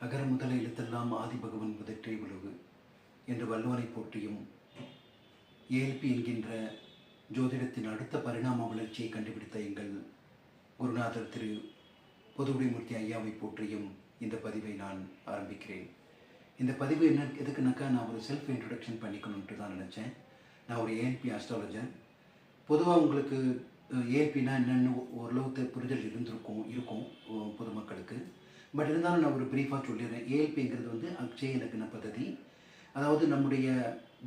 அகர முதல எழுத்தெல்லாம் ஆதிபகவன் முதற்றே உலகு என்று வள்ளுவனை போற்றியும் ஏஎல்பி என்கின்ற ஜோதிடத்தின் அடுத்த பரிணாம வளர்ச்சியை கண்டுபிடித்த எங்கள் குருநாதர் திரு பொதுவுடைமூர்த்தி ஐயாவை போற்றியும் இந்த பதிவை நான் ஆரம்பிக்கிறேன். இந்த பதிவு என்ன எதுக்குனாக்கா, நான் ஒரு செல்ஃப் இன்ட்ரொடக்ஷன் பண்ணிக்கணுன்ட்டு தான் நினச்சேன். நான் ஒரு ஏஎல்பி ஆஸ்ட்ராலஜர். பொதுவாக உங்களுக்கு ஏஎல்பினா என்னென்னு ஓரளவுக்கு புரிதல் இருக்கும் பொதுமக்களுக்கு. பட் இருந்தாலும் நான் ஒரு ப்ரீஃபாக சொல்லிடுறேன். ஏஎல்பிங்கிறது வந்து அக்ஷய லக்ன பദ്ധதி. அதாவது நம்முடைய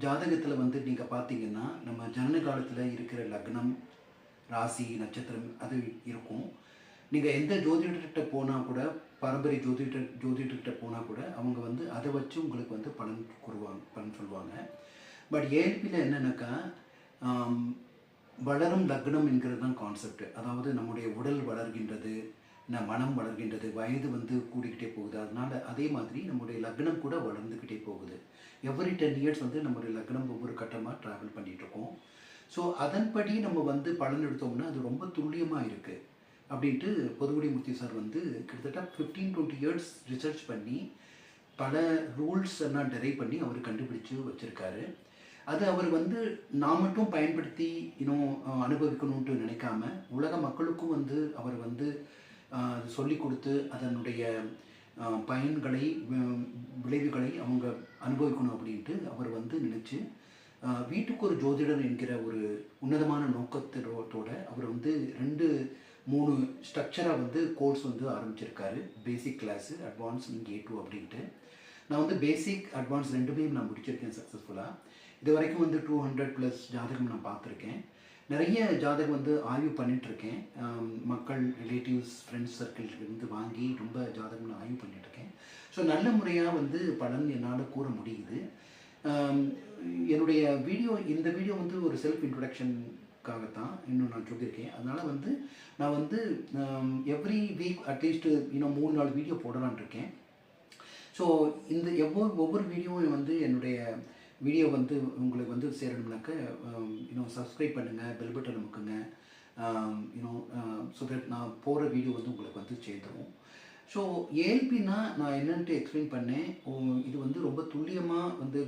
ஜாதகத்தில் வந்து நீங்கள் பார்த்தீங்கன்னா, நம்ம ஜனன காலத்தில் இருக்கிற லக்னம், ராசி, நட்சத்திரம் அது இருக்கும். நீங்கள் எந்த ஜோதிடர்கிட்ட போனால் கூட, பாரம்பரிய ஜோதிடர்கிட்ட போனால் கூட அவங்க வந்து அதை வச்சு உங்களுக்கு வந்து பலன் சொல்லுவாங்க. பட் ஏஎல்பியில் என்னென்னாக்கா, வளரும் லக்னம் என்கிறது தான் கான்செப்ட். அதாவது நம்முடைய உடல் வளர்கின்றது, மனம் வளர்கின்றது, வயது வந்து கூடிக்கிட்டே போகுது. அதனால் அதே மாதிரி நம்முடைய லக்னம் கூட வளர்ந்துக்கிட்டே போகுது. எவ்ரி 10 இயர்ஸ் வந்து நம்முடைய லக்னம் ஒவ்வொரு கட்டமாக ட்ராவல் பண்ணிகிட்ருக்கோம். ஸோ அதன்படி நம்ம வந்து பலன் எடுத்தோம்னா அது ரொம்ப துல்லியமாக இருக்குது அப்படின்ட்டு பொதுவுடைமூர்த்தி சார் வந்து கிட்டத்தட்ட 15-20 இயர்ஸ் ரிசர்ச் பண்ணி பல ரூல்ஸ் எல்லாம் டெரைவ் பண்ணி அவர் கண்டுபிடிச்சு வச்சுருக்காரு. அது அவர் வந்து நான் மட்டும் பயன்படுத்தி இன்னும் அனுபவிக்கணுன்ட்டு நினைக்காம உலக மக்களுக்கும் வந்து அவர் வந்து சொல்லி கொடுத்து அதனுடைய பயன்களை, விளைவுகளை அவங்க அனுபவிக்கணும் அப்படின்ட்டு அவர் வந்து நினச்சி வீட்டுக்கு ஒரு ஜோதிடர் என்கிற ஒரு உன்னதமான நோக்கத்தோட அவர் வந்து 2-3 ஸ்ட்ரக்சராக வந்து கோர்ஸ் வந்து ஆரம்பிச்சிருக்காரு. பேசிக் கிளாஸு, அட்வான்ஸ், A2 அப்படின்ட்டு. நான் வந்து பேசிக், அட்வான்ஸ் ரெண்டுமே நான் முடிச்சிருக்கேன் சக்ஸஸ்ஃபுல்லாக. இது வரைக்கும் வந்து 200+ ஜாதகம் நான் பார்த்துருக்கேன். நிறைய ஜாதகம் வந்து ஆய்வு பண்ணிகிட்ருக்கேன். மக்கள், ரிலேட்டிவ்ஸ், ஃப்ரெண்ட்ஸ் சர்க்கிள்லேருந்து வாங்கி ரொம்ப ஜாதகம் நான் ஆய்வு பண்ணிகிட்ருக்கேன். ஸோ நல்ல முறையாக வந்து பலன் என்னால் கூற முடியுது. என்னுடைய இந்த வீடியோ வந்து ஒரு செல்ஃப் இன்ட்ரொடக்ஷனுக்காகத்தான் இன்னும் நான் சொல்லியிருக்கேன். அதனால் வந்து நான் வந்து எவ்ரி வீக் அட்லீஸ்ட்டு இன்னும் 3-4 வீடியோ போடலான் இருக்கேன். ஸோ இந்த ஒவ்வொரு வீடியோவும் வந்து என்னுடைய வீடியோ வந்து உங்களுக்கு வந்து சேரணும்னாக்க இன்னும் சப்ஸ்கிரைப் பண்ணுங்கள், பெல் பட்டன் அமுக்குங்க. ஸோ தட் நான் போகிற வீடியோ வந்து உங்களுக்கு வந்து சேர்ந்துடும். ஸோ ஏஎல்பின்னா நான் என்னன்ட்டு எக்ஸ்பிளைன் பண்ணேன். இது வந்து ரொம்ப துல்லியமாக வந்து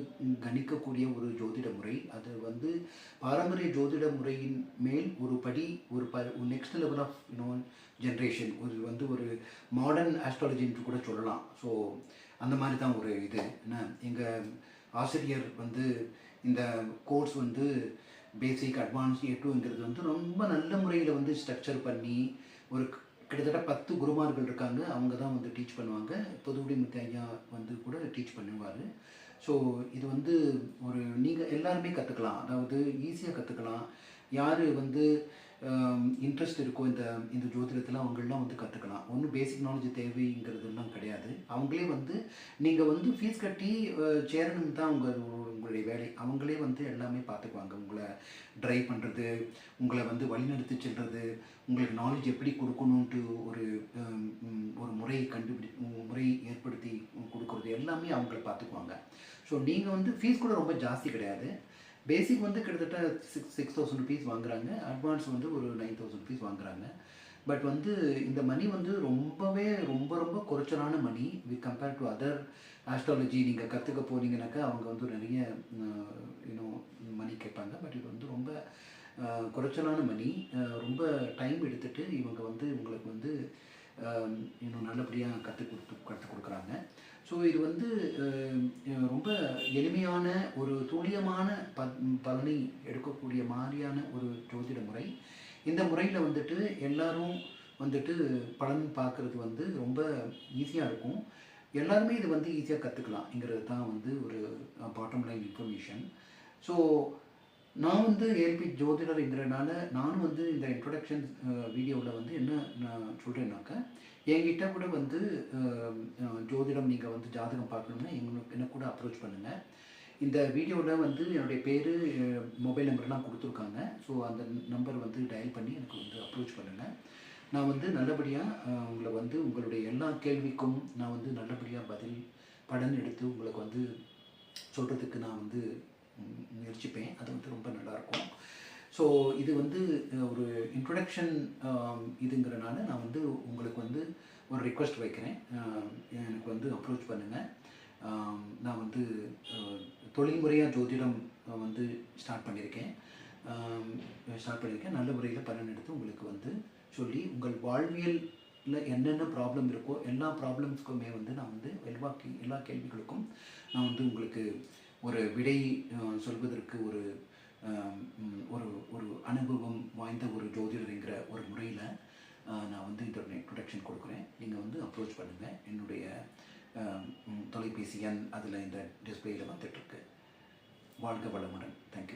கணிக்கக்கூடிய ஒரு ஜோதிட முறை. அது வந்து பாரம்பரிய ஜோதிட முறையின் மேல் ஒரு படி, ஒரு நெக்ஸ்ட் லெவல் ஆஃப் ஜென்ரேஷன், ஒரு மாடர்ன் ஆஸ்ட்ராலஜின்ட்டு கூட சொல்லலாம். ஸோ அந்த மாதிரி தான் ஒரு இது என்ன, எங்கள் ஆசிரியர் வந்து இந்த கோர்ஸ் வந்து பேசிக், அட்வான்ஸ், A2ங்கிறது வந்து ரொம்ப நல்ல முறையில் வந்து ஸ்ட்ரக்சர் பண்ணி ஒரு கிட்டத்தட்ட 10 குருமார்கள் இருக்காங்க. அவங்க தான் வந்து டீச் பண்ணுவாங்க. பொதுவுடைமூர்த்தி ஐயா வந்து கூட டீச் பண்ணுவார். ஸோ இது வந்து நீங்கள் எல்லாருமே கற்றுக்கலாம். அதாவது ஈஸியாக கற்றுக்கலாம். யார் வந்து இன்ட்ரெஸ்ட் இருக்கோ இந்த ஜோதிடத்தில் அவங்களெலாம் வந்து கற்றுக்கலாம். ஒன்றும் பேசிக் நாலேஜ் தேவைங்கிறதுலாம் கிடையாது. அவங்களே வந்து நீங்கள் வந்து ஃபீஸ் கட்டி சேரணும் தான் உங்களுடைய வேலை. அவங்களே வந்து எல்லாமே பார்த்துக்குவாங்க. உங்களை ட்ரைவ் பண்ணுறது, உங்களை வந்து வழிநடத்தி செல்வது, உங்களுக்கு நாலேஜ் எப்படி கொடுக்கணுன்ட்டு ஒரு முறை ஏற்படுத்தி கொடுக்குறது எல்லாமே அவங்கள பார்த்துக்குவாங்க. ஸோ நீங்கள் வந்து ஃபீஸ் கூட ரொம்ப ஜாஸ்தி கிடையாது. பேசிக் வந்து கிட்டத்தட்ட 6,000 rupees வாங்குறாங்க. அட்வான்ஸ் வந்து ஒரு 9,000 rupees வாங்குறாங்க. பட் வந்து இந்த மணி வந்து ரொம்ப ரொம்ப குறைச்சலான மணி கம்பேர்ட் டு அதர் ஆஸ்ட்ராலஜி. நீங்கள் கற்றுக்க போனீங்கன்னாக்கா அவங்க வந்து நிறைய மணி கேட்பாங்க. பட் இது வந்து ரொம்ப குறைச்சலான மணி. ரொம்ப டைம் எடுத்துகிட்டு இவங்க வந்து உங்களுக்கு வந்து நல்லபடியாக கற்றுக் கொடுக்குறாங்க. ஸோ இது வந்து ரொம்ப எளிமையான ஒரு துல்லியமான பலனை எடுக்கக்கூடிய மாதிரியான ஒரு ஜோதிட முறை. இந்த முறையில் வந்துட்டு எல்லாரும் வந்துட்டு பலன் பார்க்குறது வந்து ரொம்ப ஈஸியாக இருக்கும். எல்லாருமே இது வந்து ஈஸியாக கற்றுக்கலாம்ங்கிறது தான் வந்து ஒரு பாட்டம் லைன் இன்ஃபர்மேஷன். ஸோ நான் வந்து ஏஎல்பி ஜோதிடர்ங்கிறனால நானும் வந்து இந்த இன்ட்ரொடக்ஷன் வீடியோவில் வந்து என்ன நான் சொல்கிறேன்னாக்கா, என்கிட்ட கூட வந்து ஜோதிடம் நீங்கள் வந்து ஜாதகம் பார்க்கணும்னா எனக்கு கூட அப்ரோச் பண்ணுங்கள். இந்த வீடியோவில் வந்து என்னுடைய பேர், மொபைல் நம்பர்லாம் கொடுத்துருக்காங்க. ஸோ அந்த நம்பர் வந்து டயல் பண்ணி எனக்கு வந்து அப்ரோச் பண்ணுங்கள். நான் வந்து நல்லபடியாக உங்களை வந்து உங்களுடைய எல்லா கேள்விக்கும் நான் வந்து நல்லபடியாக பலன் எடுத்து உங்களுக்கு வந்து சொல்கிறதுக்கு நான் வந்து முயற்சிப்பேன். அது வந்து ரொம்ப நல்லாயிருக்கும். ஸோ இது வந்து ஒரு இன்ட்ரொடக்ஷன் இதுங்கிறனால நான் வந்து உங்களுக்கு வந்து ஒரு ரிக்வெஸ்ட் வைக்கிறேன். எனக்கு வந்து வந்து அப்ரோச் பண்ணுங்கள். நான் வந்து தொழில்முறையாக ஜோதிடம் வந்து ஸ்டார்ட் பண்ணியிருக்கேன். நல்ல முறையில் பலன் எடுத்து உங்களுக்கு வந்து சொல்லி உங்கள் வாழ்வியலில் என்னென்ன ப்ராப்ளம் இருக்கோ எல்லா ப்ராப்ளம்ஸ்க்குமே வந்து நான் வந்து எல்லா கேள்விகளுக்கும் நான் வந்து உங்களுக்கு ஒரு விடை சொல்வதற்கு ஒரு ஒரு ஒரு அனுபவம் வாய்ந்த ஒரு ஜோதிடருங்கிற ஒரு முறையில் நான் வந்து இந்த இன்ட்ரொடக்ஷன் கொடுக்குறேன். நீங்கள் வந்து அப்ரோச் பண்ணுங்கள். என்னுடைய தொலைபேசி எண் அதில் இந்த டிஸ்பிளேயில் வந்துட்டுருக்கு. வாழ்க வளமுடன். தேங்க்யூ.